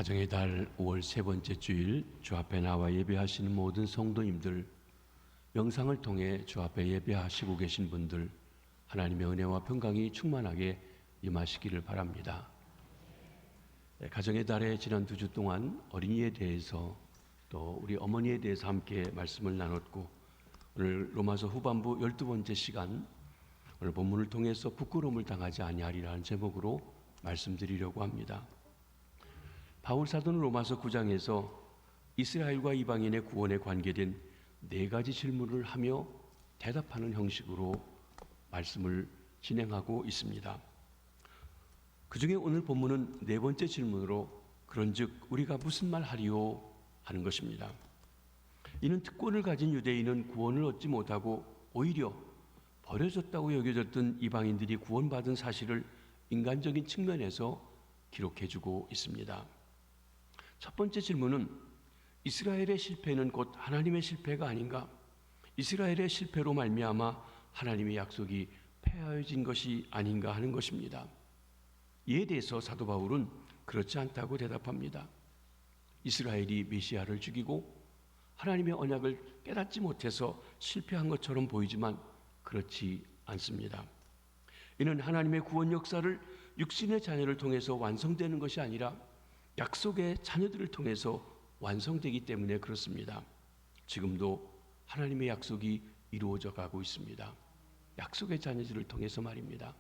가정의 달 5월 세 번째 주일 주 앞에 나와 예배하시는 모든 성도님들, 영상을 통해 주 앞에 예배하시고 계신 분들, 하나님의 은혜와 평강이 충만하게 임하시기를 바랍니다. 가정의 달의 지난 2주 동안 어린이에 대해서 또 우리 어머니에 대해서 함께 말씀을 나눴고, 오늘 로마서 후반부 12번째 시간, 오늘 본문을 통해서 부끄러움을 당하지 아니하리라는 제목으로 말씀드리려고 합니다. 바울 사도는 로마서 9장에서 이스라엘과 이방인의 구원에 관계된 4가지 질문을 하며 대답하는 형식으로 말씀을 진행하고 있습니다. 그 중에 오늘 본문은 4번째 질문으로 그런즉 우리가 무슨 말 하리요 하는 것입니다. 이는 특권을 가진 유대인은 구원을 얻지 못하고 오히려 버려졌다고 여겨졌던 이방인들이 구원받은 사실을 인간적인 측면에서 기록해주고 있습니다. 첫 번째 질문은 이스라엘의 실패는 곧 하나님의 실패가 아닌가? 이스라엘의 실패로 말미암아 하나님의 약속이 폐하여진 것이 아닌가 하는 것입니다. 이에 대해서 사도 바울은 그렇지 않다고 대답합니다. 이스라엘이 메시아를 죽이고 하나님의 언약을 깨닫지 못해서 실패한 것처럼 보이지만 그렇지 않습니다. 이는 하나님의 구원 역사를 육신의 자녀를 통해서 완성되는 것이 아니라 약속의 자녀들을 통해서 완성되기 때문에 그렇습니다. 지금도 하나님의 약속이 이루어져 가고 있습니다. 약속의 자녀들을 통해서 말입니다.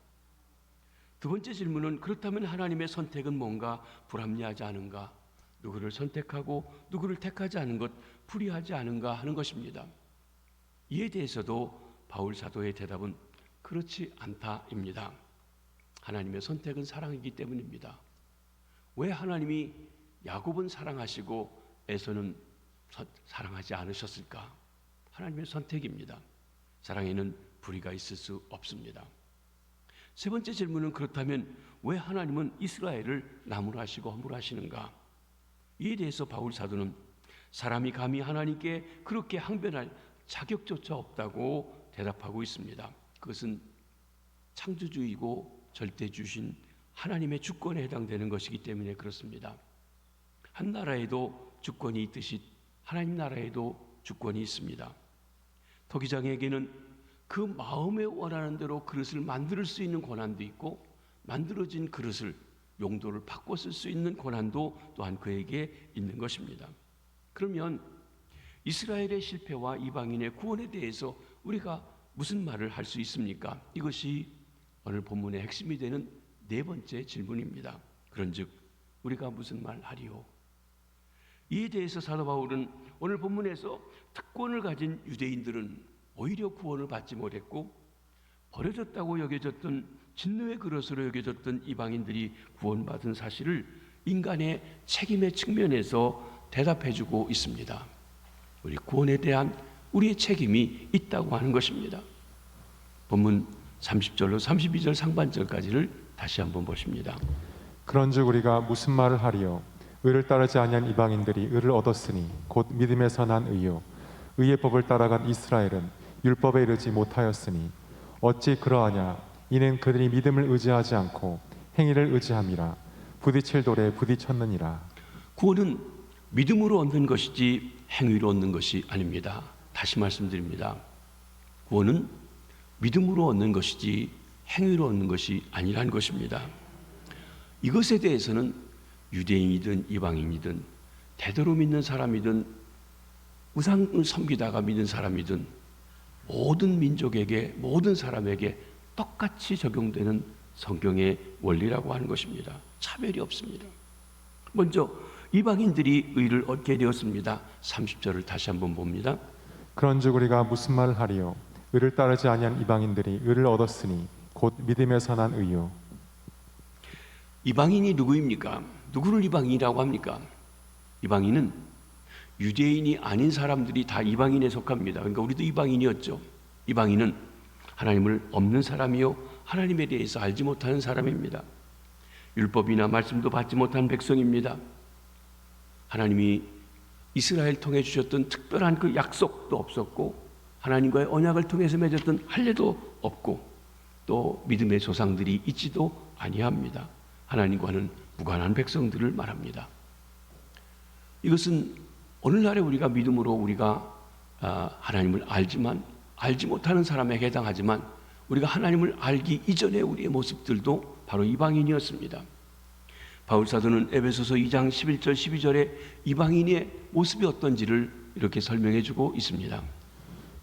두 번째 질문은 그렇다면 하나님의 선택은 뭔가 불합리하지 않은가? 누구를 선택하고 누구를 택하지 않은 것 불의하지 않은가 하는 것입니다. 이에 대해서도 바울 사도의 대답은 그렇지 않다입니다. 하나님의 선택은 사랑이기 때문입니다. 왜 하나님이 야곱은 사랑하시고 에서는 사랑하지 않으셨을까? 하나님의 선택입니다. 사랑에는 불의가 있을 수 없습니다. 세 번째 질문은 그렇다면 왜 하나님은 이스라엘을 나무라시고 허물하시는가? 이에 대해서 바울 사도는 사람이 감히 하나님께 그렇게 항변할 자격조차 없다고 대답하고 있습니다. 그것은 창조주이고 절대주신 하나님의 주권에 해당되는 것이기 때문에 그렇습니다. 한 나라에도 주권이 있듯이 하나님 나라에도 주권이 있습니다. 토기장에게는 그 마음에 원하는 대로 그릇을 만들 수 있는 권한도 있고, 만들어진 그릇을 용도를 바꿔 쓸 수 있는 권한도 또한 그에게 있는 것입니다. 그러면 이스라엘의 실패와 이방인의 구원에 대해서 우리가 무슨 말을 할 수 있습니까? 이것이 오늘 본문의 핵심이 되는 4번째 질문입니다. 그런즉 우리가 무슨 말 하리요? 이에 대해서 사도 바울은 오늘 본문에서 특권을 가진 유대인들은 오히려 구원을 받지 못했고, 버려졌다고 여겨졌던 진노의 그릇으로 여겨졌던 이방인들이 구원받은 사실을 인간의 책임의 측면에서 대답해주고 있습니다. 우리 구원에 대한 우리의 책임이 있다고 하는 것입니다. 본문 30절로 32절 상반절까지를 다시 한번 보십니다. 그런즉 우리가 무슨 말을 하리요? 의를 따르지 아니한 이방인들이 의를 얻었으니 곧 믿음에서 난 의요. 의의 법을 따라간 이스라엘은 율법에 이르지 못하였으니 어찌 그러하냐? 이는 그들이 믿음을 의지하지 않고 행위를 의지함이라. 부딪힐 돌에 부딪혔느니라. 구원은 믿음으로 얻는 것이지 행위로 얻는 것이 아닙니다. 다시 말씀드립니다. 구원은 믿음으로 얻는 것이지 행위로 얻는 것이 아니라는 것입니다. 이것에 대해서는 유대인이든 이방인이든 대대로 믿는 사람이든 우상을 섬기다가 믿는 사람이든 모든 민족에게, 모든 사람에게 똑같이 적용되는 성경의 원리라고 하는 것입니다. 차별이 없습니다. 먼저 이방인들이 의를 얻게 되었습니다. 30절을 다시 한번 봅니다. 그런즉 우리가 무슨 말을 하리요? 의를 따르지 아니한 이방인들이 의를 얻었으니 곧 믿음에서 난 의요. 이방인이 누구입니까? 누구를 이방인이라고 합니까? 이방인은 유대인이 아닌 사람들이 다 이방인에 속합니다. 그러니까 우리도 이방인이었죠. 이방인은 하나님을 없는 사람이요, 하나님에 대해서 알지 못하는 사람입니다. 율법이나 말씀도 받지 못한 백성입니다. 하나님이 이스라엘 통해 주셨던 특별한 그 약속도 없었고, 하나님과의 언약을 통해서 맺었던 할례도 없고, 또 믿음의 조상들이 있지도 아니합니다. 하나님과는 무관한 백성들을 말합니다. 이것은 오늘날에 우리가 믿음으로 우리가 하나님을 알지만 알지 못하는 사람에게 해당하지만 우리가 하나님을 알기 이전의 우리의 모습들도 바로 이방인이었습니다. 바울 사도는 에베소서 2장 11절 12절에 이방인의 모습이 어떤지를 이렇게 설명해 주고 있습니다.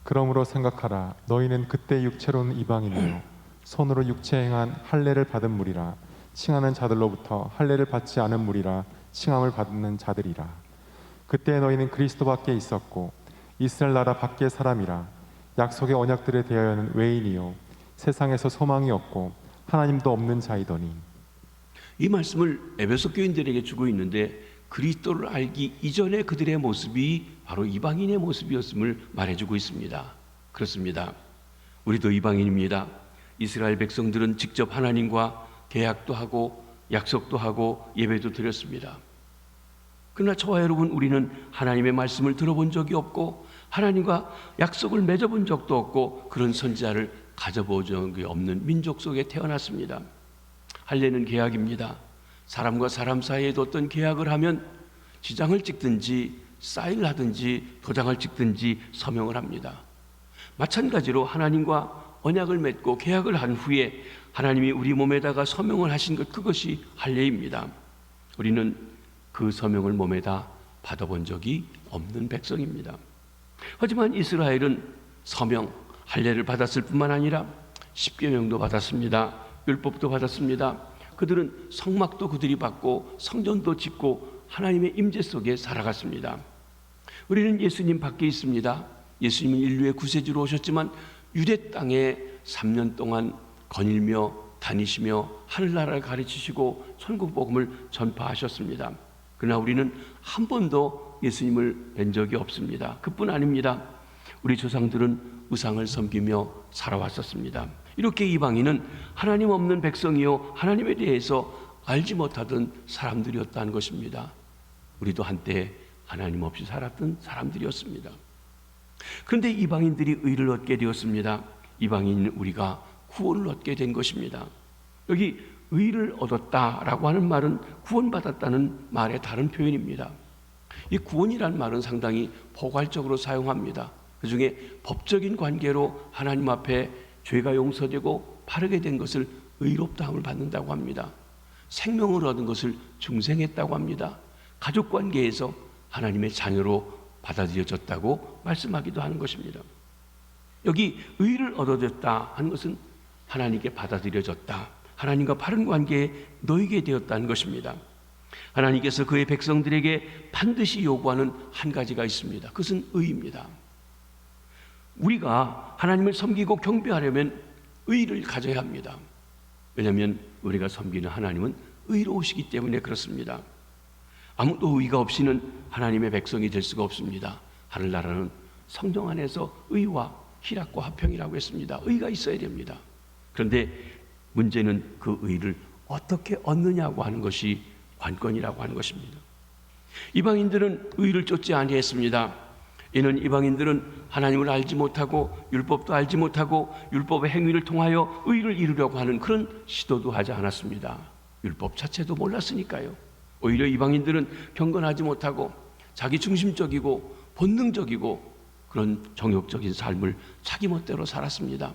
그러므로 생각하라. 너희는 그때 육체로는 이방인이요 손으로 육체 행한 할례를 받은 무리라. 칭하는 자들로부터 할례를 받지 않은 무리라. 칭함을 받는 자들이라. 그때 너희는 그리스도 밖에 있었고 이스라엘 나라 밖의 사람이라. 약속의 언약들에 대하여는 외인이요 세상에서 소망이 없고 하나님도 없는 자이더니. 이 말씀을 에베소 교인들에게 주고 있는데 그리스도를 알기 이전에 그들의 모습이 바로 이방인의 모습이었음을 말해주고 있습니다. 그렇습니다. 우리도 이방인입니다. 이스라엘 백성들은 직접 하나님과 계약도 하고 약속도 하고 예배도 드렸습니다. 그러나 저와 여러분, 우리는 하나님의 말씀을 들어본 적이 없고 하나님과 약속을 맺어본 적도 없고 그런 선지자를 가져본 적이 없는 민족 속에 태어났습니다. 할례는 계약입니다. 사람과 사람 사이에 어떤 계약을 하면 지장을 찍든지 사인을 하든지 도장을 찍든지 서명을 합니다. 마찬가지로 하나님과 언약을 맺고 계약을 한 후에 하나님이 우리 몸에다가 서명을 하신 것, 그것이 할례입니다. 우리는 그 서명을 몸에다 받아본 적이 없는 백성입니다. 하지만 이스라엘은 서명, 할례를 받았을 뿐만 아니라 십계명도 받았습니다. 율법도 받았습니다. 그들은 성막도 그들이 받고 성전도 짓고 하나님의 임재 속에 살아갔습니다. 우리는 예수님 밖에 있습니다. 예수님은 인류의 구세주로 오셨지만 유대 땅에 3년 동안 거닐며 다니시며 하늘나라를 가르치시고 천국 복음을 전파하셨습니다. 그러나 우리는 한 번도 예수님을 뵌 적이 없습니다. 그뿐 아닙니다. 우리 조상들은 우상을 섬기며 살아왔었습니다. 이렇게 이방인은 하나님 없는 백성이요 하나님에 대해서 알지 못하던 사람들이었다는 것입니다. 우리도 한때 하나님 없이 살았던 사람들이었습니다. 그런데 이방인들이 의를 얻게 되었습니다. 이방인 우리가 구원을 얻게 된 것입니다. 여기 의를 얻었다라고 하는 말은 구원받았다는 말의 다른 표현입니다. 이 구원이라는 말은 상당히 포괄적으로 사용합니다. 그 중에 법적인 관계로 하나님 앞에 죄가 용서되고 바르게 된 것을 의롭다함을 받는다고 합니다. 생명을 얻은 것을 중생했다고 합니다. 가족 관계에서 하나님의 자녀로 받아들여졌다고 말씀하기도 하는 것입니다. 여기 의를 얻어졌다 하는 것은 하나님께 받아들여졌다, 하나님과 바른 관계에 놓이게 되었다는 것입니다. 하나님께서 그의 백성들에게 반드시 요구하는 한 가지가 있습니다. 그것은 의입니다. 우리가 하나님을 섬기고 경배하려면 의를 가져야 합니다. 왜냐하면 우리가 섬기는 하나님은 의로우시기 때문에 그렇습니다. 아무도 의가 없이는 하나님의 백성이 될 수가 없습니다. 하늘나라는 성령 안에서 의와 희락과 화평이라고 했습니다. 의가 있어야 됩니다. 그런데 문제는 그 의를 어떻게 얻느냐고 하는 것이 관건이라고 하는 것입니다. 이방인들은 의를 쫓지 아니했습니다. 이는 이방인들은 하나님을 알지 못하고 율법도 알지 못하고 율법의 행위를 통하여 의를 이루려고 하는 그런 시도도 하지 않았습니다. 율법 자체도 몰랐으니까요. 오히려 이방인들은 경건하지 못하고 자기 중심적이고 본능적이고 그런 정욕적인 삶을 자기 멋대로 살았습니다.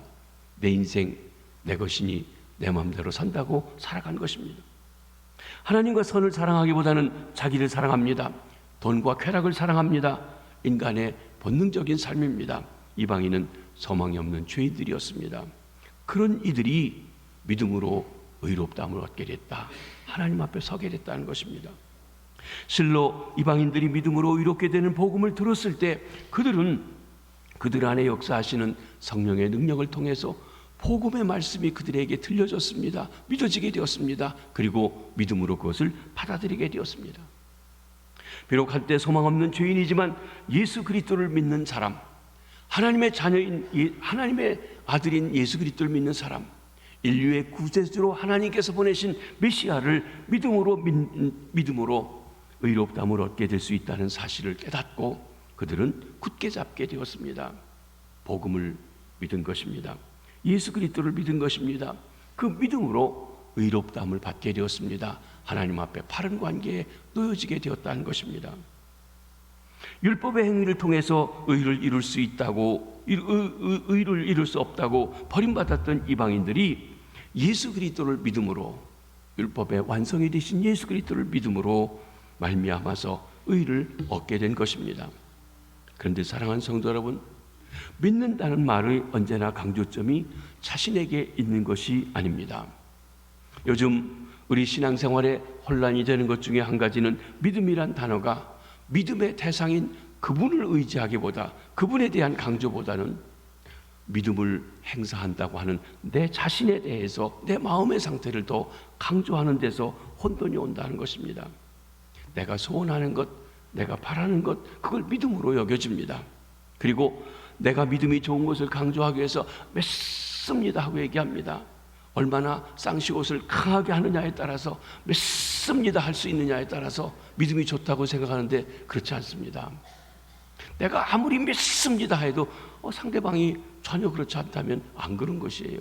내 인생 내 것이니 내 마음대로 산다고 살아간 것입니다. 하나님과 선을 사랑하기보다는 자기를 사랑합니다. 돈과 쾌락을 사랑합니다. 인간의 본능적인 삶입니다. 이방인은 소망이 없는 죄인들이었습니다. 그런 이들이 믿음으로 의롭다함을 얻게 됐다, 하나님 앞에 서게 됐다는 것입니다. 실로 이방인들이 믿음으로 의롭게 되는 복음을 들었을 때 그들은 그들 안에 역사하시는 성령의 능력을 통해서 복음의 말씀이 그들에게 들려졌습니다. 믿어지게 되었습니다. 그리고 믿음으로 그것을 받아들이게 되었습니다. 비록 한때 소망 없는 죄인이지만 예수 그리스도를 믿는 사람, 하나님의 자녀인 하나님의 아들인 예수 그리스도를 믿는 사람, 인류의 구세주로 하나님께서 보내신 메시아를 믿음으로 의롭다함을 얻게 될 수 있다는 사실을 깨닫고 그들은 굳게 잡게 되었습니다. 복음을 믿은 것입니다. 예수 그리스도를 믿은 것입니다. 그 믿음으로 의롭다함을 받게 되었습니다. 하나님 앞에 바른 관계에 놓여지게 되었다는 것입니다. 율법의 행위를 통해서 의를 이룰 수 있다고, 의를 이룰 수 없다고 버림받았던 이방인들이 예수 그리스도를 믿음으로, 율법의 완성이 되신 예수 그리스도를 믿음으로 말미암아서 의를 얻게 된 것입니다. 그런데 사랑하는 성도 여러분, 믿는다는 말의 언제나 강조점이 자신에게 있는 것이 아닙니다. 요즘 우리 신앙생활에 혼란이 되는 것 중에 한 가지는 믿음이란 단어가 믿음의 대상인 그분을 의지하기보다, 그분에 대한 강조보다는 믿음을 행사한다고 하는 내 자신에 대해서, 내 마음의 상태를 더 강조하는 데서 혼돈이 온다는 것입니다. 내가 소원하는 것, 내가 바라는 것, 그걸 믿음으로 여겨집니다. 그리고 내가 믿음이 좋은 것을 강조하기 위해서 믿습니다 하고 얘기합니다. 얼마나 쌍시옷을 강하게 하느냐에 따라서, 믿습니다 할 수 있느냐에 따라서 믿음이 좋다고 생각하는데 그렇지 않습니다. 내가 아무리 믿습니다 해도 상대방이 전혀 그렇지 않다면 안 그런 것이에요.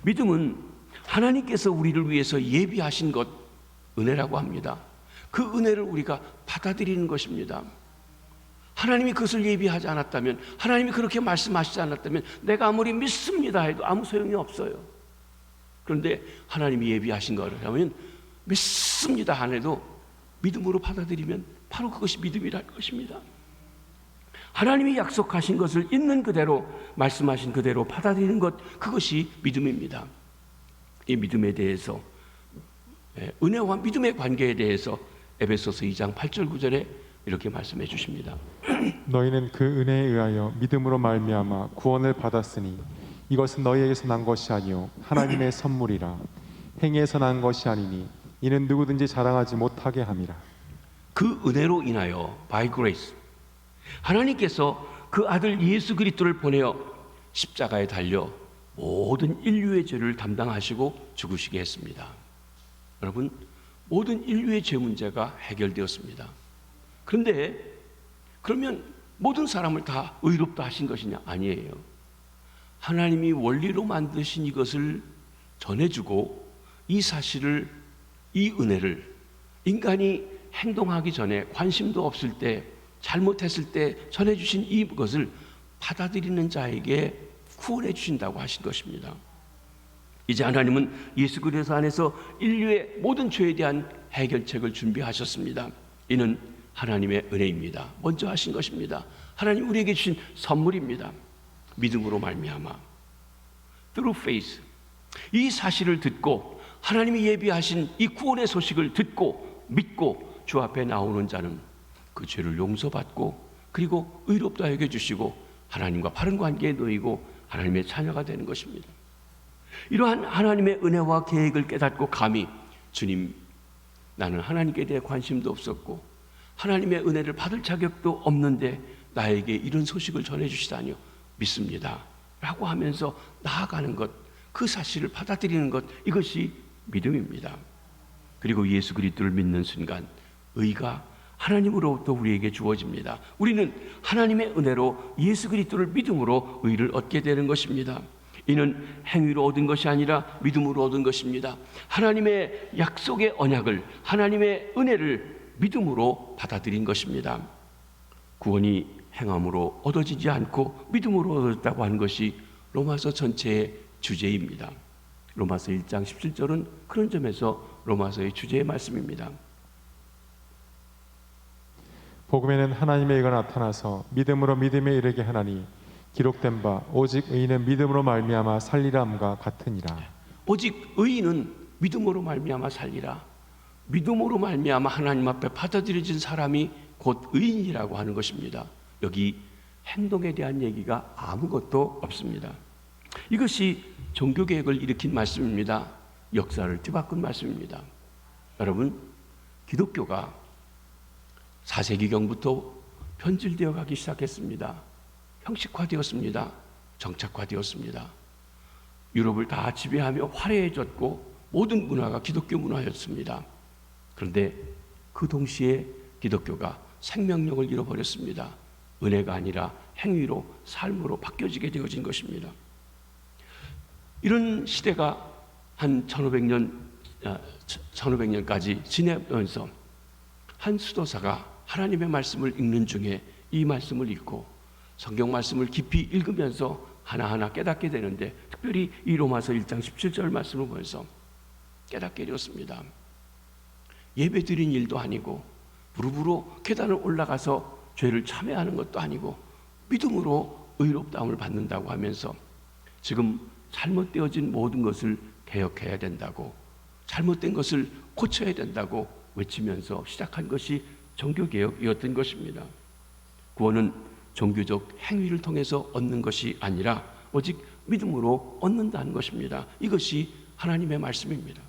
믿음은 하나님께서 우리를 위해서 예비하신 것, 은혜라고 합니다. 그 은혜를 우리가 받아들이는 것입니다. 하나님이 그것을 예비하지 않았다면, 하나님이 그렇게 말씀하시지 않았다면 내가 아무리 믿습니다 해도 아무 소용이 없어요. 그런데 하나님이 예비하신 거라면 믿습니다 안 해도 믿음으로 받아들이면 바로 그것이 믿음이라는 것입니다. 하나님이 약속하신 것을 있는 그대로, 말씀하신 그대로 받아들이는 것, 그것이 믿음입니다. 이 믿음에 대해서, 은혜와 믿음의 관계에 대해서 에베소서 2장 8절 9절에 이렇게 말씀해 주십니다. 너희는 그 은혜에 의하여 믿음으로 말미암아 구원을 받았으니 이것은 너희에게서 난 것이 아니요 하나님의 선물이라. 행위에서 난 것이 아니니 이는 누구든지 자랑하지 못하게 함이라. 그 은혜로 인하여, by grace, 하나님께서 그 아들 예수 그리스도를 보내어 십자가에 달려 모든 인류의 죄를 담당하시고 죽으시게 했습니다. 여러분, 모든 인류의 죄 문제가 해결되었습니다. 그런데 그러면 모든 사람을 다 의롭다 하신 것이냐? 아니에요. 하나님이 원리로 만드신 이것을 전해주고, 이 사실을, 이 은혜를 인간이 행동하기 전에, 관심도 없을 때, 잘못했을 때 전해주신 이것을 받아들이는 자에게 구원해 주신다고 하신 것입니다. 이제 하나님은 예수 그리스도 안에서 인류의 모든 죄에 대한 해결책을 준비하셨습니다. 이는 하나님의 은혜입니다. 먼저 하신 것입니다. 하나님 우리에게 주신 선물입니다. 믿음으로 말미암아, through faith, 이 사실을 듣고 하나님이 예비하신 이 구원의 소식을 듣고 믿고 주 앞에 나오는 자는 그 죄를 용서받고, 그리고 의롭다 여겨주시고 하나님과 바른 관계에 놓이고 하나님의 자녀가 되는 것입니다. 이러한 하나님의 은혜와 계획을 깨닫고 감히, 주님, 나는 하나님께 대해 관심도 없었고 하나님의 은혜를 받을 자격도 없는데 나에게 이런 소식을 전해주시다니요, 믿습니다 라고 하면서 나아가는 것, 그 사실을 받아들이는 것, 이것이 믿음입니다. 그리고 예수 그리스도를 믿는 순간 의가 하나님으로부터 우리에게 주어집니다. 우리는 하나님의 은혜로 예수 그리스도를 믿음으로 의를 얻게 되는 것입니다. 이는 행위로 얻은 것이 아니라 믿음으로 얻은 것입니다. 하나님의 약속의 언약을, 하나님의 은혜를 믿음으로 받아들인 것입니다. 구원이 행함으로 얻어지지 않고 믿음으로 얻었다고 하는 것이 로마서 전체의 주제입니다. 로마서 1장 17절은 그런 점에서 로마서의 주제의 말씀입니다. 복음에는 하나님의 의가 나타나서 믿음으로 믿음에 이르게 하나니 기록된 바 오직 의인은 믿음으로 말미암아 살리라함과 같으니라. 오직 의인은 믿음으로 말미암아 살리라. 믿음으로 말미암아 하나님 앞에 받아들여진 사람이 곧 의인이라고 하는 것입니다. 여기 행동에 대한 얘기가 아무것도 없습니다. 이것이 종교개혁을 일으킨 말씀입니다. 역사를 뒤바꾼 말씀입니다. 여러분, 기독교가 4세기경부터 변질되어 가기 시작했습니다. 형식화되었습니다. 정착화되었습니다. 유럽을 다 지배하며 화려해졌고 모든 문화가 기독교 문화였습니다. 그런데 그 동시에 기독교가 생명력을 잃어버렸습니다. 은혜가 아니라 행위로, 삶으로 바뀌어지게 되어진 것입니다. 이런 시대가 한 1500년까지 지내면서 한 수도사가 하나님의 말씀을 읽는 중에 이 말씀을 읽고 성경 말씀을 깊이 읽으면서 하나하나 깨닫게 되는데, 특별히 이 로마서 1장 17절 말씀을 보면서 깨닫게 되었습니다. 예배 드린 일도 아니고 무릎으로 계단을 올라가서 죄를 참회하는 것도 아니고 믿음으로 의롭다함을 받는다고 하면서 지금 잘못되어진 모든 것을 개혁해야 된다고, 잘못된 것을 고쳐야 된다고 외치면서 시작한 것이 종교개혁이었던 것입니다. 구원은 종교적 행위를 통해서 얻는 것이 아니라 오직 믿음으로 얻는다는 것입니다. 이것이 하나님의 말씀입니다.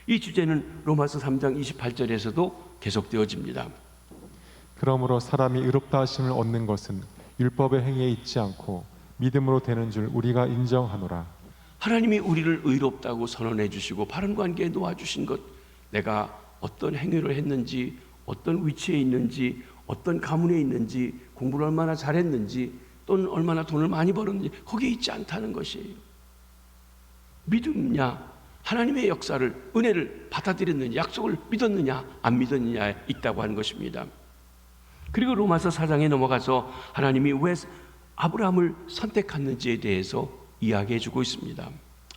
이 주제는 로마서 3장 28절에서도 계속되어집니다. 그러므로 사람이 의롭다 하심을 얻는 것은 율법의 행위에 있지 않고 믿음으로 되는 줄 우리가 인정하노라. 하나님이 우리를 의롭다고 선언해 주시고 바른 관계에 놓아주신 것, 내가 어떤 행위를 했는지, 어떤 위치에 있는지, 어떤 가문에 있는지, 공부를 얼마나 잘했는지, 또는 얼마나 돈을 많이 벌었는지 거기에 있지 않다는 것이에요. 믿음냐, 하나님의 역사를, 은혜를 받아들였느냐, 약속을 믿었느냐 안 믿었느냐에 있다고 하는 것입니다. 그리고 로마서 4장에 넘어가서 하나님이 왜 아브라함을 선택했는지에 대해서 이야기해 주고 있습니다.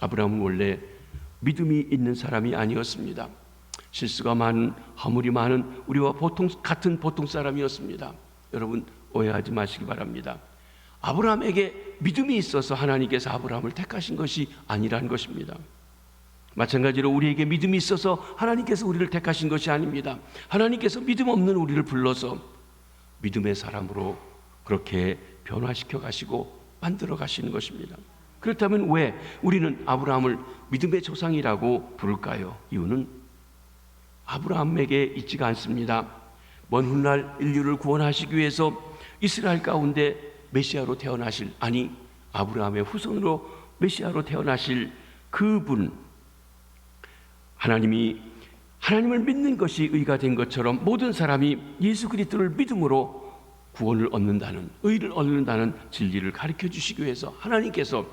아브라함은 원래 믿음이 있는 사람이 아니었습니다. 실수가 많은, 허물이 많은 우리와 같은 보통 사람이었습니다. 여러분 오해하지 마시기 바랍니다. 아브라함에게 믿음이 있어서 하나님께서 아브라함을 택하신 것이 아니라는 것입니다. 마찬가지로 우리에게 믿음이 있어서 하나님께서 우리를 택하신 것이 아닙니다. 하나님께서 믿음 없는 우리를 불러서 믿음의 사람으로 그렇게 변화시켜 가시고 만들어 가시는 것입니다. 그렇다면 왜 우리는 아브라함을 믿음의 조상이라고 부를까요? 이유는 아브라함에게 있지가 않습니다. 먼 훗날 인류를 구원하시기 위해서 이스라엘 가운데 메시아로 태어나실, 아니 아브라함의 후손으로 메시아로 태어나실 그분, 하나님을 믿는 것이 의가 된 것처럼 모든 사람이 예수 그리스도를 믿음으로 구원을 얻는다는, 의를 얻는다는 진리를 가르쳐 주시기 위해서 하나님께서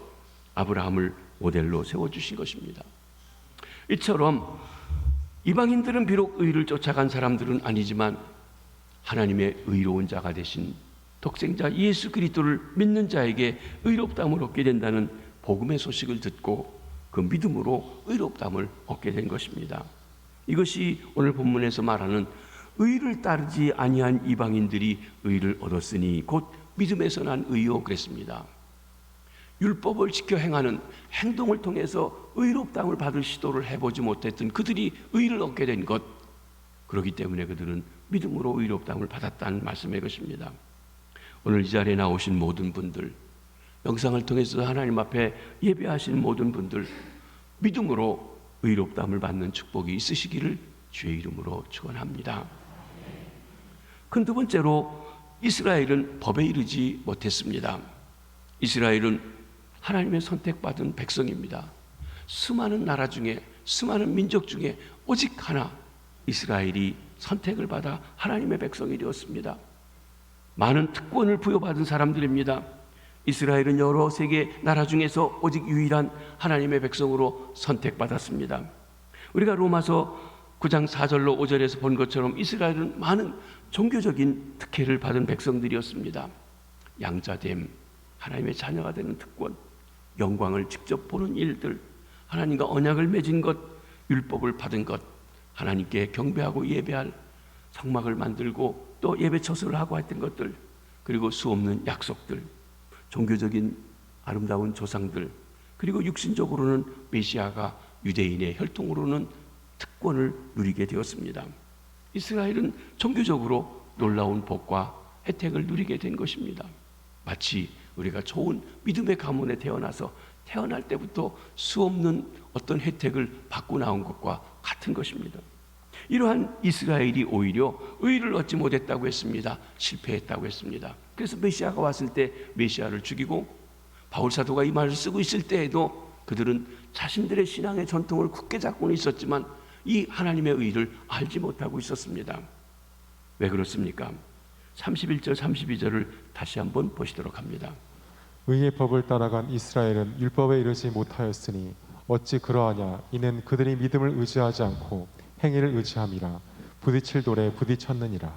아브라함을 모델로 세워주신 것입니다. 이처럼 이방인들은 비록 의를 쫓아간 사람들은 아니지만 하나님의 의로운 자가 되신 독생자 예수 그리스도를 믿는 자에게 의롭다함을 얻게 된다는 복음의 소식을 듣고 그 믿음으로 의롭다함을 얻게 된 것입니다. 이것이 오늘 본문에서 말하는 의를 따르지 아니한 이방인들이 의를 얻었으니 곧 믿음에서 난 의요 그랬습니다. 율법을 지켜 행하는 행동을 통해서 의롭다함을 받을 시도를 해보지 못했던 그들이 의를 얻게 된 것, 그렇기 때문에 그들은 믿음으로 의롭다함을 받았다는 말씀의 것입니다. 오늘 이 자리에 나오신 모든 분들, 영상을 통해서 하나님 앞에 예배하신 모든 분들, 믿음으로 의롭다함을 받는 축복이 있으시기를 주의 이름으로 축원합니다. 큰 두 번째로 이스라엘은 법에 이르지 못했습니다. 이스라엘은 하나님의 선택받은 백성입니다. 수많은 나라 중에, 수많은 민족 중에 오직 하나 이스라엘이 선택을 받아 하나님의 백성이 되었습니다. 많은 특권을 부여받은 사람들입니다. 이스라엘은 여러 세계 나라 중에서 오직 유일한 하나님의 백성으로 선택받았습니다. 우리가 로마서 9장 4절로 5절에서 본 것처럼 이스라엘은 많은 종교적인 특혜를 받은 백성들이었습니다. 양자됨, 하나님의 자녀가 되는 특권, 영광을 직접 보는 일들, 하나님과 언약을 맺은 것, 율법을 받은 것, 하나님께 경배하고 예배할 성막을 만들고 또 예배 처소를 하고 했던 것들, 그리고 수없는 약속들, 종교적인 아름다운 조상들, 그리고 육신적으로는 메시아가 유대인의 혈통으로는 특권을 누리게 되었습니다. 이스라엘은 종교적으로 놀라운 복과 혜택을 누리게 된 것입니다. 마치 우리가 좋은 믿음의 가문에 태어나서 태어날 때부터 수없는 어떤 혜택을 받고 나온 것과 같은 것입니다. 이러한 이스라엘이 오히려 의를 얻지 못했다고 했습니다. 실패했다고 했습니다. 그래서 메시아가 왔을 때 메시아를 죽이고, 바울 사도가 이 말을 쓰고 있을 때에도 그들은 자신들의 신앙의 전통을 굳게 잡고는 있었지만 이 하나님의 의를 알지 못하고 있었습니다. 왜 그렇습니까? 31절 32절을 다시 한번 보시도록 합니다. 의의 법을 따라간 이스라엘은 율법에 이르지 못하였으니 어찌 그러하냐. 이는 그들이 믿음을 의지하지 않고 행위를 의지함이라. 부딪힐 돌에 부딪혔느니라.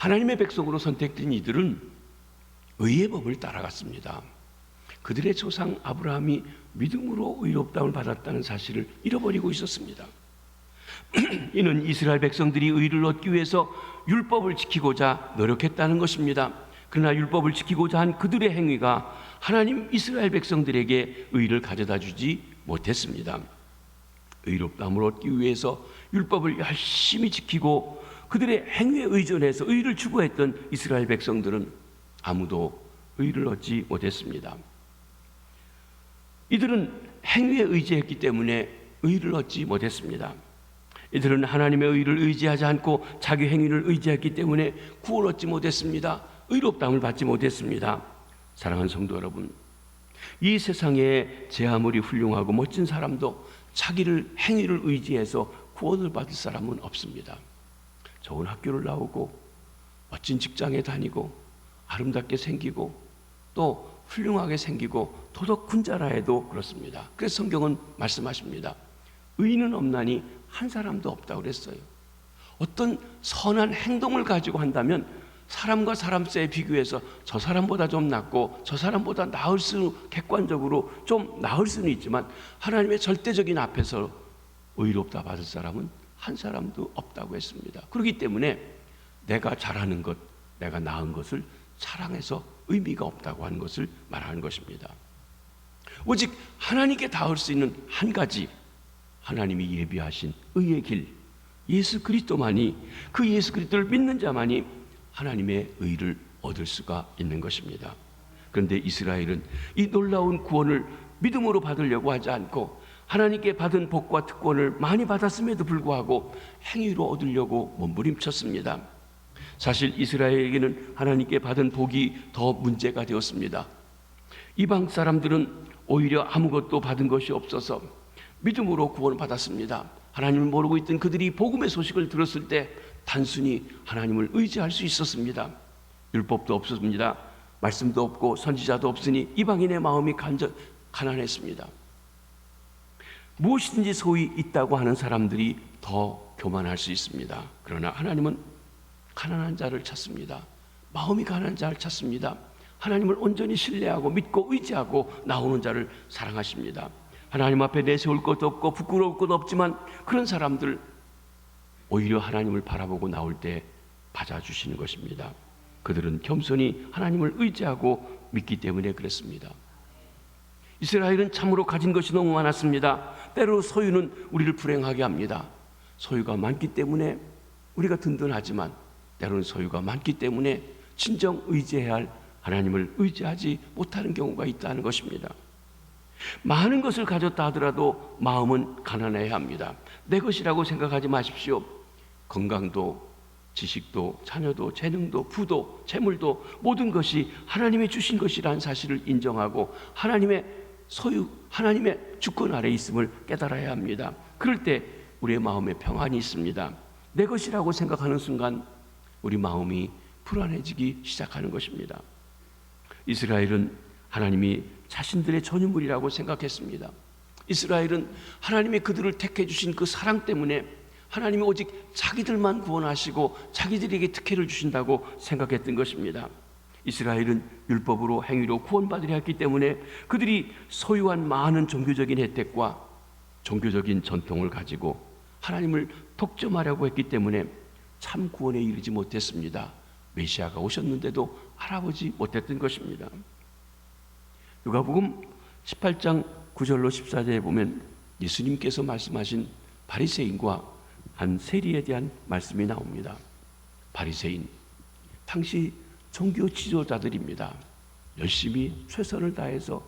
하나님의 백성으로 선택된 이들은 의의 법을 따라갔습니다. 그들의 조상 아브라함이 믿음으로 의롭다움을 받았다는 사실을 잃어버리고 있었습니다. 이는 이스라엘 백성들이 의를 얻기 위해서 율법을 지키고자 노력했다는 것입니다. 그러나 율법을 지키고자 한 그들의 행위가 하나님 이스라엘 백성들에게 의를 가져다 주지 못했습니다. 의롭다움을 얻기 위해서 율법을 열심히 지키고 그들의 행위에 의존해서 의를 추구했던 이스라엘 백성들은 아무도 의를 얻지 못했습니다. 이들은 행위에 의지했기 때문에 의를 얻지 못했습니다. 이들은 하나님의 의를 의지하지 않고 자기 행위를 의지했기 때문에 구원을 얻지 못했습니다. 의롭다움을 받지 못했습니다. 사랑하는 성도 여러분, 이 세상에 제 아무리 훌륭하고 멋진 사람도 자기를 행위를 의지해서 구원을 받을 사람은 없습니다. 좋은 학교를 나오고 멋진 직장에 다니고 아름답게 생기고 또 훌륭하게 생기고 도덕군자라 해도 그렇습니다. 그래서 성경은 말씀하십니다. 의인은 없나니 한 사람도 없다고 그랬어요. 어떤 선한 행동을 가지고 한다면 사람과 사람 사이에 비교해서 저 사람보다 좀 낫고 저 사람보다 나을 수, 객관적으로 좀 나을 수는 있지만 하나님의 절대적인 앞에서 의롭다 받을 사람은 한 사람도 없다고 했습니다. 그렇기 때문에 내가 잘하는 것, 내가 나은 것을 자랑해서 의미가 없다고 하는 것을 말하는 것입니다. 오직 하나님께 닿을 수 있는 한 가지, 하나님이 예비하신 의의 길, 예수 그리스도만이, 그 예수 그리스도를 믿는 자만이 하나님의 의를 얻을 수가 있는 것입니다. 그런데 이스라엘은 이 놀라운 구원을 믿음으로 받으려고 하지 않고 하나님께 받은 복과 특권을 많이 받았음에도 불구하고 행위로 얻으려고 몸부림쳤습니다. 사실 이스라엘에게는 하나님께 받은 복이 더 문제가 되었습니다. 이방 사람들은 오히려 아무것도 받은 것이 없어서 믿음으로 구원을 받았습니다. 하나님을 모르고 있던 그들이 복음의 소식을 들었을 때 단순히 하나님을 의지할 수 있었습니다. 율법도 없었습니다. 말씀도 없고 선지자도 없으니 이방인의 마음이 가난했습니다. 무엇이든지 소위 있다고 하는 사람들이 더 교만할 수 있습니다. 그러나 하나님은 가난한 자를 찾습니다. 마음이 가난한 자를 찾습니다. 하나님을 온전히 신뢰하고 믿고 의지하고 나오는 자를 사랑하십니다. 하나님 앞에 내세울 것도 없고 부끄러울 것도 없지만 그런 사람들 오히려 하나님을 바라보고 나올 때 받아주시는 것입니다. 그들은 겸손히 하나님을 의지하고 믿기 때문에 그랬습니다. 이스라엘은 참으로 가진 것이 너무 많았습니다. 때로 소유는 우리를 불행하게 합니다. 소유가 많기 때문에 우리가 든든하지만 때로는 소유가 많기 때문에 진정 의지해야 할 하나님을 의지하지 못하는 경우가 있다는 것입니다. 많은 것을 가졌다 하더라도 마음은 가난해야 합니다. 내 것이라고 생각하지 마십시오. 건강도, 지식도, 자녀도, 재능도, 부도, 재물도 모든 것이 하나님이 주신 것이라는 사실을 인정하고 하나님의 소유, 하나님의 주권 아래에 있음을 깨달아야 합니다. 그럴 때 우리의 마음에 평안이 있습니다. 내 것이라고 생각하는 순간 우리 마음이 불안해지기 시작하는 것입니다. 이스라엘은 하나님이 자신들의 전유물이라고 생각했습니다. 이스라엘은 하나님이 그들을 택해 주신 그 사랑 때문에 하나님이 오직 자기들만 구원하시고 자기들에게 특혜를 주신다고 생각했던 것입니다. 이스라엘은 율법으로 행위로 구원받으려 했기 때문에 그들이 소유한 많은 종교적인 혜택과 종교적인 전통을 가지고 하나님을 독점하려고 했기 때문에 참 구원에 이르지 못했습니다. 메시아가 오셨는데도 알아보지 못했던 것입니다. 누가복음 18장 9절로 14절에 보면 예수님께서 말씀하신 바리새인과 한 세리에 대한 말씀이 나옵니다. 바리새인, 당시 종교 지도자들입니다. 열심히 최선을 다해서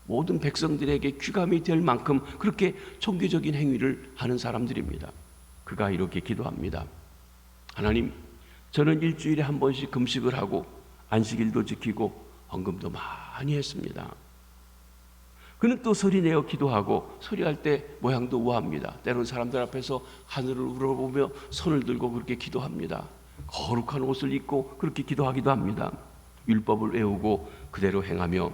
모든 백성들에게 귀감이 될 만큼 그렇게 종교적인 행위를 하는 사람들입니다. 그가 이렇게 기도합니다. 하나님, 저는 일주일에 한 번씩 금식을 하고 안식일도 지키고 헌금도 많이 했습니다. 그는 또 소리내어 기도하고 소리할 때 모양도 우아합니다. 때로는 사람들 앞에서 하늘을 우러보며 손을 들고 그렇게 기도합니다. 거룩한 옷을 입고 그렇게 기도하기도 합니다. 율법을 외우고 그대로 행하며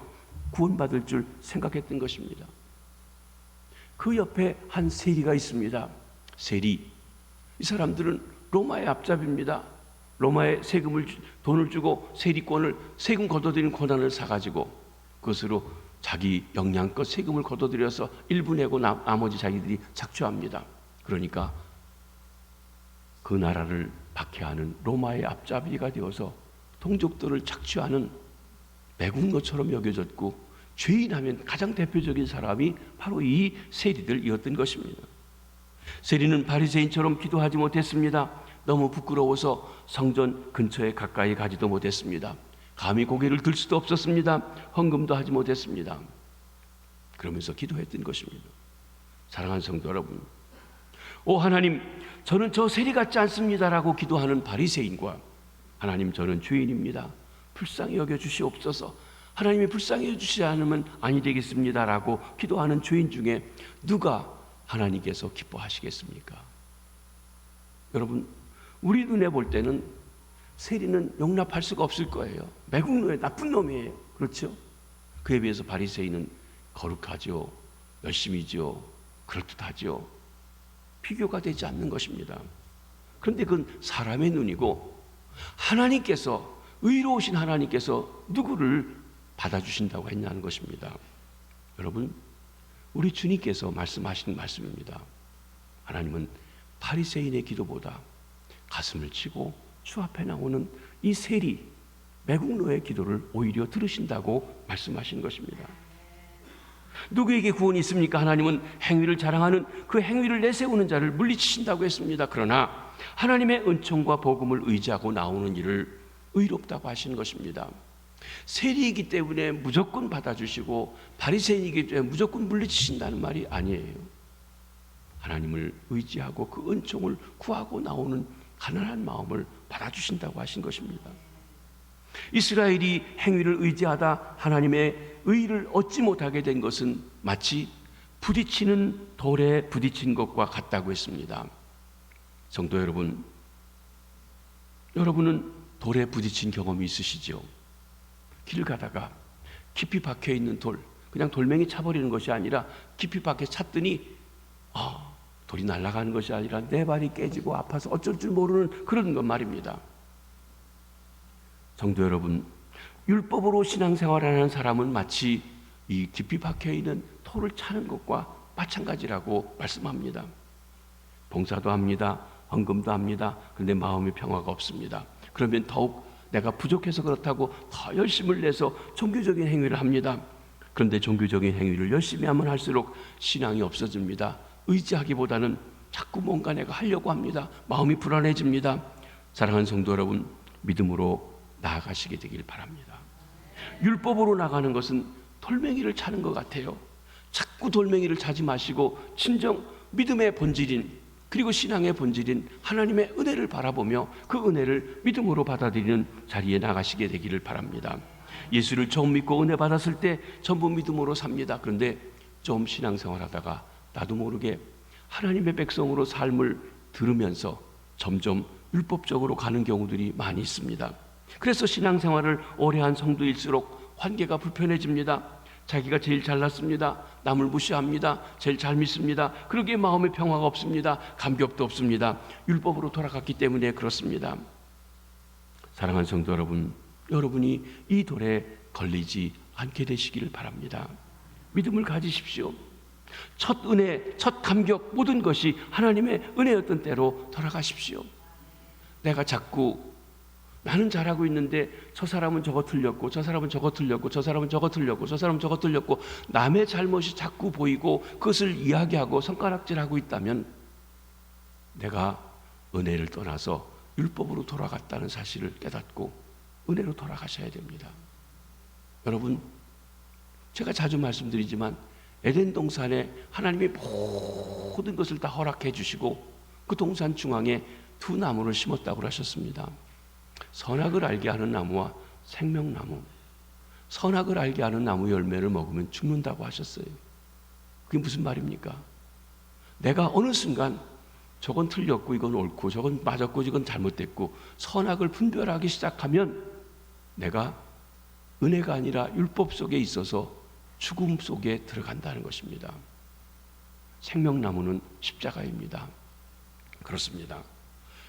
구원받을 줄 생각했던 것입니다. 그 옆에 한 세리가 있습니다. 세리, 이 사람들은 로마의 앞잡이입니다. 로마에 돈을 주고 세리권을 세금 걷어들이는 권한을 사가지고 그것으로 자기 영양껏 세금을 걷어들여서 일부 내고 나머지 자기들이 착취합니다. 그러니까 그 나라를 박해하는 로마의 앞잡이가 되어서 동족들을 착취하는 매국노처럼 여겨졌고 죄인하면 가장 대표적인 사람이 바로 이 세리들이었던 것입니다. 세리는 바리새인처럼 기도하지 못했습니다. 너무 부끄러워서 성전 근처에 가까이 가지도 못했습니다. 감히 고개를 들 수도 없었습니다. 헌금도 하지 못했습니다. 그러면서 기도했던 것입니다. 사랑하는 성도 여러분, 오 하나님, 저는 저 세리 같지 않습니다라고 기도하는 바리새인과 하나님, 저는 죄인입니다. 불쌍히 여겨 주시옵소서. 하나님이 불쌍히 여겨 주시지 않으면 아니 되겠습니다라고 기도하는 죄인 중에 누가 하나님께서 기뻐하시겠습니까? 여러분, 우리 눈에 볼 때는 세리는 용납할 수가 없을 거예요. 매국노의 나쁜 놈이에요. 그렇죠? 그에 비해서 바리새인은 거룩하죠, 열심이죠, 그럴듯하죠. 비교가 되지 않는 것입니다. 그런데 그건 사람의 눈이고 하나님께서, 의로우신 하나님께서 누구를 받아주신다고 했냐는 것입니다. 여러분, 우리 주님께서 말씀하신 말씀입니다. 하나님은 바리새인의 기도보다 가슴을 치고 주 앞에 나오는 이 세리, 매국노의 기도를 오히려 들으신다고 말씀하신 것입니다. 누구에게 구원이 있습니까? 하나님은 행위를 자랑하는 그 행위를 내세우는 자를 물리치신다고 했습니다. 그러나 하나님의 은총과 복음을 의지하고 나오는 일을 의롭다고 하시는 것입니다. 세리이기 때문에 무조건 받아주시고 바리새인이기 때문에 무조건 물리치신다는 말이 아니에요. 하나님을 의지하고 그 은총을 구하고 나오는 가난한 마음을 받아주신다고 하신 것입니다. 이스라엘이 행위를 의지하다 하나님의 의를 얻지 못하게 된 것은 마치 부딪히는 돌에 부딪힌 것과 같다고 했습니다. 성도 여러분, 여러분은 돌에 부딪힌 경험이 있으시죠? 길 가다가 깊이 박혀 있는 돌, 그냥 돌멩이 차버리는 것이 아니라 깊이 박혀 찼더니 돌이 날아가는 것이 아니라 내 발이 깨지고 아파서 어쩔 줄 모르는 그런 것 말입니다. 성도 여러분, 율법으로 신앙생활하는 사람은 마치 이 깊이 박혀있는 돌을 차는 것과 마찬가지라고 말씀합니다. 봉사도 합니다. 헌금도 합니다. 그런데 마음의 평화가 없습니다. 그러면 더욱 내가 부족해서 그렇다고 더 열심을 내서 종교적인 행위를 합니다. 그런데 종교적인 행위를 열심히 하면 할수록 신앙이 없어집니다. 의지하기보다는 자꾸 뭔가 내가 하려고 합니다. 마음이 불안해집니다. 사랑하는 성도 여러분, 믿음으로 나아가시게 되길 바랍니다. 율법으로 나가는 것은 돌멩이를 차는 것 같아요. 자꾸 돌멩이를 차지 마시고 진정 믿음의 본질인, 그리고 신앙의 본질인 하나님의 은혜를 바라보며 그 은혜를 믿음으로 받아들이는 자리에 나가시게 되기를 바랍니다. 예수를 처음 믿고 은혜 받았을 때 전부 믿음으로 삽니다. 그런데 좀 신앙생활하다가 나도 모르게 하나님의 백성으로 삶을 들으면서 점점 율법적으로 가는 경우들이 많이 있습니다. 그래서 신앙생활을 오래 한 성도일수록 관계가 불편해집니다. 자기가 제일 잘났습니다. 남을 무시합니다. 제일 잘 믿습니다. 그러기에 마음의 평화가 없습니다. 감격도 없습니다. 율법으로 돌아갔기 때문에 그렇습니다. 사랑하는 성도 여러분, 여러분이 이 돌에 걸리지 않게 되시기를 바랍니다. 믿음을 가지십시오. 첫 은혜, 첫 감격, 모든 것이 하나님의 은혜였던 때로 돌아가십시오. 내가 자꾸 나는 잘하고 있는데 저 사람은 저거 틀렸고 저 사람은 저거 틀렸고 저 사람은 저거 틀렸고 저 사람은 저거 틀렸고 남의 잘못이 자꾸 보이고 그것을 이야기하고 손가락질하고 있다면 내가 은혜를 떠나서 율법으로 돌아갔다는 사실을 깨닫고 은혜로 돌아가셔야 됩니다. 여러분, 제가 자주 말씀드리지만 에덴 동산에 하나님이 모든 것을 다 허락해 주시고 그 동산 중앙에 두 나무를 심었다고 하셨습니다. 선악을 알게 하는 나무와 생명나무. 선악을 알게 하는 나무 열매를 먹으면 죽는다고 하셨어요. 그게 무슨 말입니까? 내가 어느 순간 저건 틀렸고 이건 옳고 저건 맞았고 이건 잘못됐고 선악을 분별하기 시작하면 내가 은혜가 아니라 율법 속에 있어서 죽음 속에 들어간다는 것입니다. 생명나무는 십자가입니다. 그렇습니다.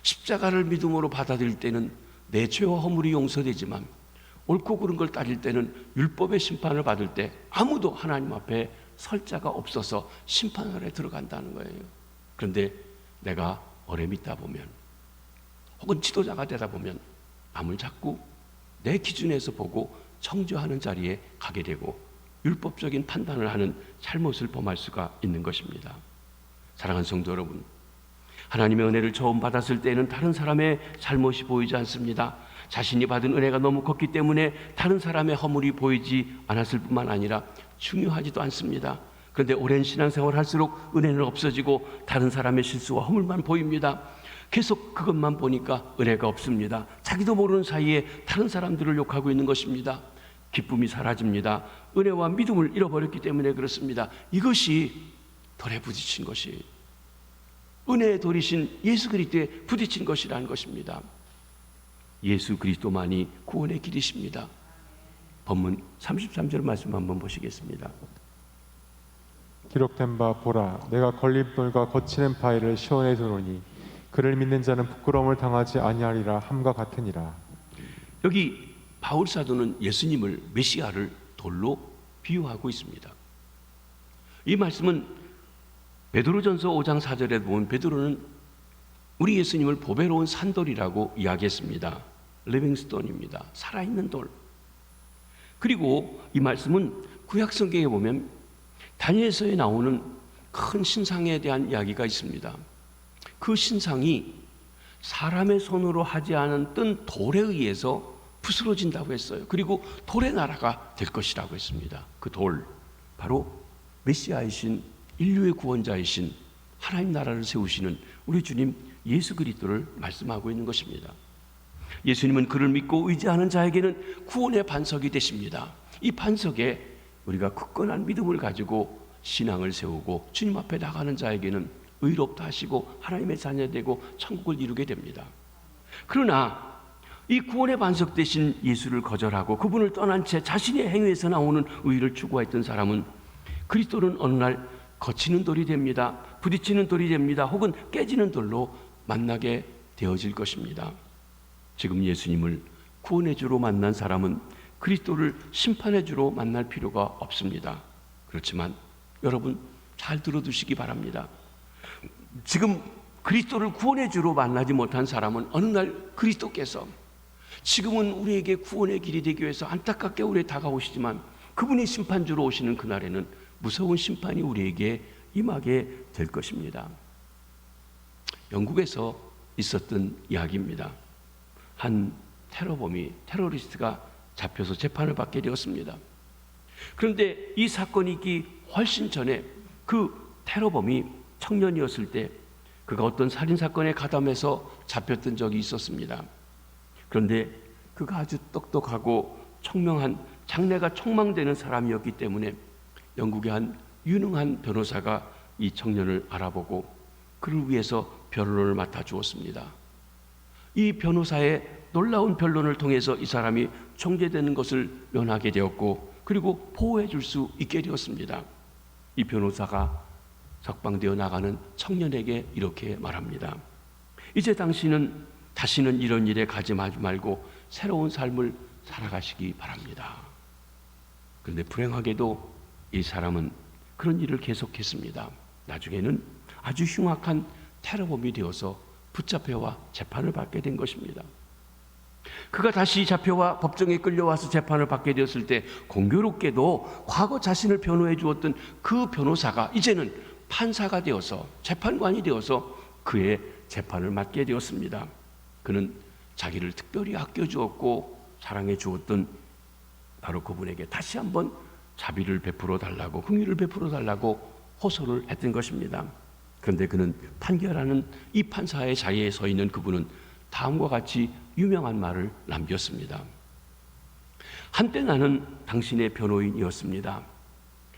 십자가를 믿음으로 받아들일 때는 내 죄와 허물이 용서되지만 옳고 그른 걸 따질 때는 율법의 심판을 받을 때 아무도 하나님 앞에 설 자가 없어서 심판 아래 들어간다는 거예요. 그런데 내가 오래 믿다 보면 혹은 지도자가 되다 보면 남을 자꾸 내 기준에서 보고 청조하는 자리에 가게 되고 율법적인 판단을 하는 잘못을 범할 수가 있는 것입니다. 사랑하는 성도 여러분, 하나님의 은혜를 처음 받았을 때는 다른 사람의 잘못이 보이지 않습니다. 자신이 받은 은혜가 너무 컸기 때문에 다른 사람의 허물이 보이지 않았을 뿐만 아니라 중요하지도 않습니다. 그런데 오랜 신앙생활을 할수록 은혜는 없어지고 다른 사람의 실수와 허물만 보입니다. 계속 그것만 보니까 은혜가 없습니다. 자기도 모르는 사이에 다른 사람들을 욕하고 있는 것입니다. 기쁨이 사라집니다. 은혜와 믿음을 잃어버렸기 때문에 그렇습니다. 이것이 돌에 부딪힌 것이, 은혜의 돌이신 예수 그리스도에 부딪힌 것이라는 것입니다. 예수 그리스도만이 구원의 길이십니다. 본문 33절 말씀 한번 보시겠습니다. 기록된 바 보라, 내가 걸림돌과 거치는 바위를 시온에 두노니 그를 믿는 자는 부끄러움을 당하지 아니하리라 함과 같으니라. 여기 바울 사도는 예수님을 메시아를 돌로 비유하고 있습니다. 이 말씀은 베드로전서 5장 4절에 보면 베드로는 우리 예수님을 보배로운 산돌이라고 이야기했습니다. 리빙스톤입니다. 살아있는 돌. 그리고 이 말씀은 구약 성경에 보면 다니엘서에 나오는 큰 신상에 대한 이야기가 있습니다. 그 신상이 사람의 손으로 하지 않은 뜬 돌에 의해서 부스러진다고 했어요. 그리고 돌의 나라가 될 것이라고 했습니다. 그 돌, 바로 메시아이신 인류의 구원자이신 하나님 나라를 세우시는 우리 주님 예수 그리스도를 말씀하고 있는 것입니다. 예수님은 그를 믿고 의지하는 자에게는 구원의 반석이 되십니다. 이 반석에 우리가 굳건한 믿음을 가지고 신앙을 세우고 주님 앞에 나가는 자에게는 의롭다 하시고 하나님의 자녀되고 천국을 이루게 됩니다. 그러나 이 구원의 반석 되신 예수를 거절하고 그분을 떠난 채 자신의 행위에서 나오는 의를 추구했던 사람은 그리스도는 어느 날 거치는 돌이 됩니다. 부딪히는 돌이 됩니다. 혹은 깨지는 돌로 만나게 되어질 것입니다. 지금 예수님을 구원의 주로 만난 사람은 그리스도를 심판의 주로 만날 필요가 없습니다. 그렇지만 여러분 잘 들어두시기 바랍니다. 지금 그리스도를 구원의 주로 만나지 못한 사람은 어느 날 그리스도께서 지금은 우리에게 구원의 길이 되기 위해서 안타깝게 우리에 다가오시지만 그분이 심판주로 오시는 그날에는 무서운 심판이 우리에게 임하게 될 것입니다. 영국에서 있었던 이야기입니다. 한 테러리스트가 잡혀서 재판을 받게 되었습니다. 그런데 이 사건이 있기 훨씬 전에 그 테러범이 청년이었을 때 그가 어떤 살인사건에 가담해서 잡혔던 적이 있었습니다. 그런데 그가 아주 똑똑하고 청명한 장래가 촉망되는 사람이었기 때문에 영국의 한 유능한 변호사가 이 청년을 알아보고 그를 위해서 변론을 맡아 주었습니다. 이 변호사의 놀라운 변론을 통해서 이 사람이 총재되는 것을 면하게 되었고 그리고 보호해 줄 수 있게 되었습니다. 이 변호사가 석방되어 나가는 청년에게 이렇게 말합니다. 이제 당신은 다시는 이런 일에 가지 말고 새로운 삶을 살아가시기 바랍니다. 그런데 불행하게도 이 사람은 그런 일을 계속했습니다. 나중에는 아주 흉악한 테러범이 되어서 붙잡혀와 재판을 받게 된 것입니다. 그가 다시 잡혀와 법정에 끌려와서 재판을 받게 되었을 때 공교롭게도 과거 자신을 변호해 주었던 그 변호사가 이제는 판사가 되어서 재판관이 되어서 그의 재판을 맡게 되었습니다. 그는 자기를 특별히 아껴주었고 사랑해 주었던 바로 그분에게 다시 한번 자비를 베풀어 달라고 긍휼을 베풀어 달라고 호소를 했던 것입니다. 그런데 그는 판결하는 이 판사의 자리에 서 있는 그분은 다음과 같이 유명한 말을 남겼습니다. 한때 나는 당신의 변호인이었습니다.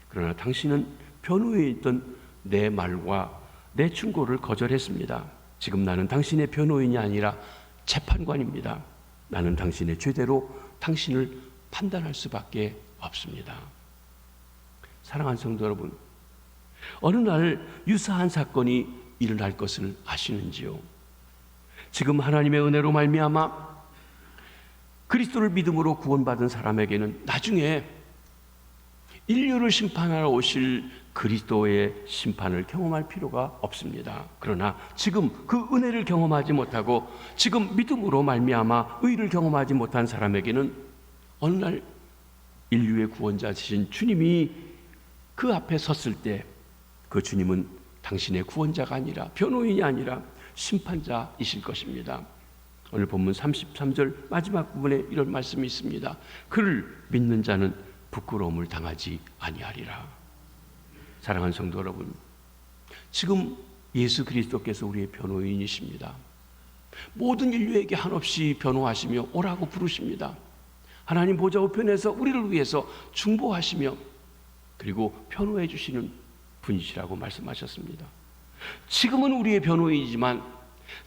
그러나 당신은 변호인이었던 내 말과 내 충고를 거절했습니다. 지금 나는 당신의 변호인이 아니라 재판관입니다. 나는 당신의 죄대로 당신을 판단할 수밖에 없습니다. 사랑하는 성도 여러분, 어느 날 유사한 사건이 일어날 것을 아시는지요? 지금 하나님의 은혜로 말미암아 그리스도를 믿음으로 구원받은 사람에게는 나중에 인류를 심판하러 오실 그리스도의 심판을 경험할 필요가 없습니다. 그러나 지금 그 은혜를 경험하지 못하고 지금 믿음으로 말미암아 의를 경험하지 못한 사람에게는 어느 날 인류의 구원자이신 주님이 그 앞에 섰을 때 그 주님은 당신의 구원자가 아니라 변호인이 아니라 심판자이실 것입니다. 오늘 본문 33절 마지막 부분에 이런 말씀이 있습니다. 그를 믿는 자는 부끄러움을 당하지 아니하리라. 사랑하는 성도 여러분, 지금 예수 그리스도께서 우리의 변호인이십니다. 모든 인류에게 한없이 변호하시며 오라고 부르십니다. 하나님 보좌 우편에서 우리를 위해서 중보하시며 그리고 변호해 주시는 분이시라고 말씀하셨습니다. 지금은 우리의 변호인이지만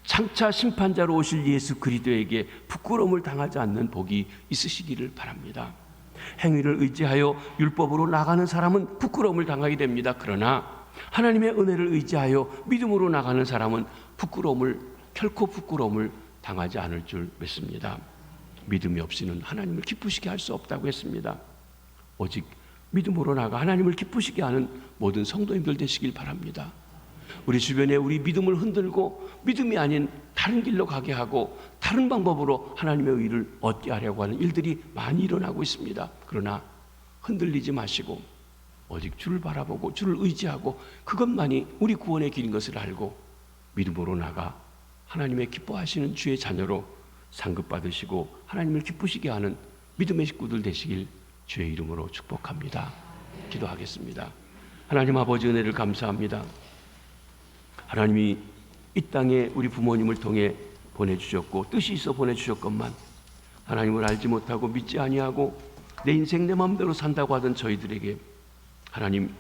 장차 심판자로 오실 예수 그리스도에게 부끄러움을 당하지 않는 복이 있으시기를 바랍니다. 행위를 의지하여 율법으로 나가는 사람은 부끄러움을 당하게 됩니다. 그러나 하나님의 은혜를 의지하여 믿음으로 나가는 사람은 결코 부끄러움을 당하지 않을 줄 믿습니다. 믿음이 없이는 하나님을 기쁘시게 할 수 없다고 했습니다. 오직 믿음으로 나가 하나님을 기쁘시게 하는 모든 성도님들 되시길 바랍니다. 우리 주변에 우리 믿음을 흔들고 믿음이 아닌 다른 길로 가게 하고 다른 방법으로 하나님의 의를 얻게 하려고 하는 일들이 많이 일어나고 있습니다. 그러나 흔들리지 마시고 오직 주를 바라보고 주를 의지하고 그것만이 우리 구원의 길인 것을 알고 믿음으로 나가 하나님의 기뻐하시는 주의 자녀로 상급받으시고 하나님을 기쁘시게 하는 믿음의 식구들 되시길 주의 이름으로 축복합니다. 기도하겠습니다. 하나님 아버지 은혜를 감사합니다. 하나님이 이 땅에 우리 부모님을 통해 보내주셨고 뜻이 있어 보내주셨건만 하나님을 알지 못하고 믿지 아니하고 내 인생 내 마음대로 산다고 하던 저희들에게 하나님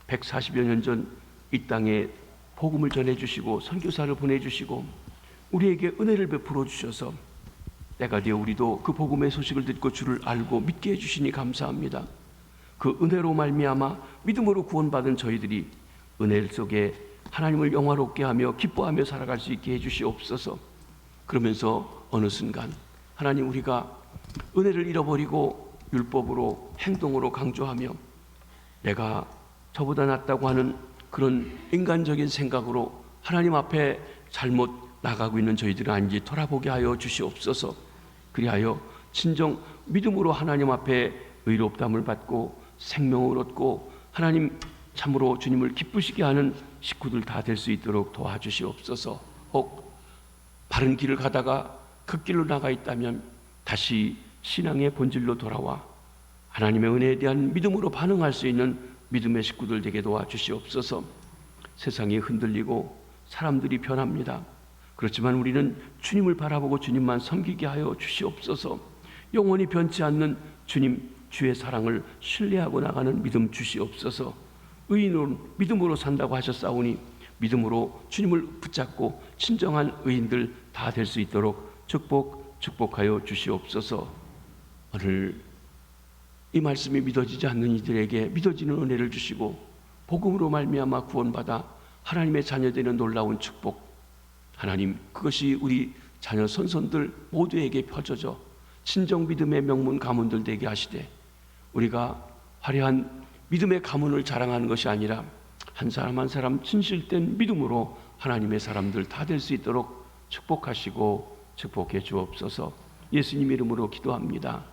140여 년 전 이 땅에 복음을 전해주시고 선교사를 보내주시고 우리에게 은혜를 베풀어 주셔서 때가 되어 우리도 그 복음의 소식을 듣고 주를 알고 믿게 해주시니 감사합니다. 그 은혜로 말미암아 믿음으로 구원받은 저희들이 은혜 속에 하나님을 영화롭게 하며 기뻐하며 살아갈 수 있게 해주시옵소서. 그러면서 어느 순간 하나님 우리가 은혜를 잃어버리고 율법으로 행동으로 강조하며 내가 저보다 낫다고 하는 그런 인간적인 생각으로 하나님 앞에 잘못 나가고 있는 저희들을 아닌지 돌아보게 하여 주시옵소서. 그리하여 진정 믿음으로 하나님 앞에 의롭다함을 받고 생명을 얻고 하나님 참으로 주님을 기쁘시게 하는 식구들 다 될 수 있도록 도와주시옵소서. 혹 바른 길을 가다가 그 길로 나가 있다면 다시 신앙의 본질로 돌아와 하나님의 은혜에 대한 믿음으로 반응할 수 있는 믿음의 식구들 되게 도와주시옵소서. 세상이 흔들리고 사람들이 변합니다. 그렇지만 우리는 주님을 바라보고 주님만 섬기게 하여 주시옵소서. 영원히 변치 않는 주님 주의 사랑을 신뢰하고 나가는 믿음 주시옵소서. 의인은 믿음으로 산다고 하셨사오니 믿음으로 주님을 붙잡고 진정한 의인들 다 될 수 있도록 축복하여 주시옵소서. 오늘 이 말씀이 믿어지지 않는 이들에게 믿어지는 은혜를 주시고 복음으로 말미암아 구원받아 하나님의 자녀되는 놀라운 축복, 하나님 그것이 우리 자녀 선손들 모두에게 펴져져 진정 믿음의 명문 가문들 되게 하시되 우리가 화려한 믿음의 가문을 자랑하는 것이 아니라 한 사람 한 사람 진실된 믿음으로 하나님의 사람들 다 될 수 있도록 축복하시고 축복해 주옵소서. 예수님 이름으로 기도합니다.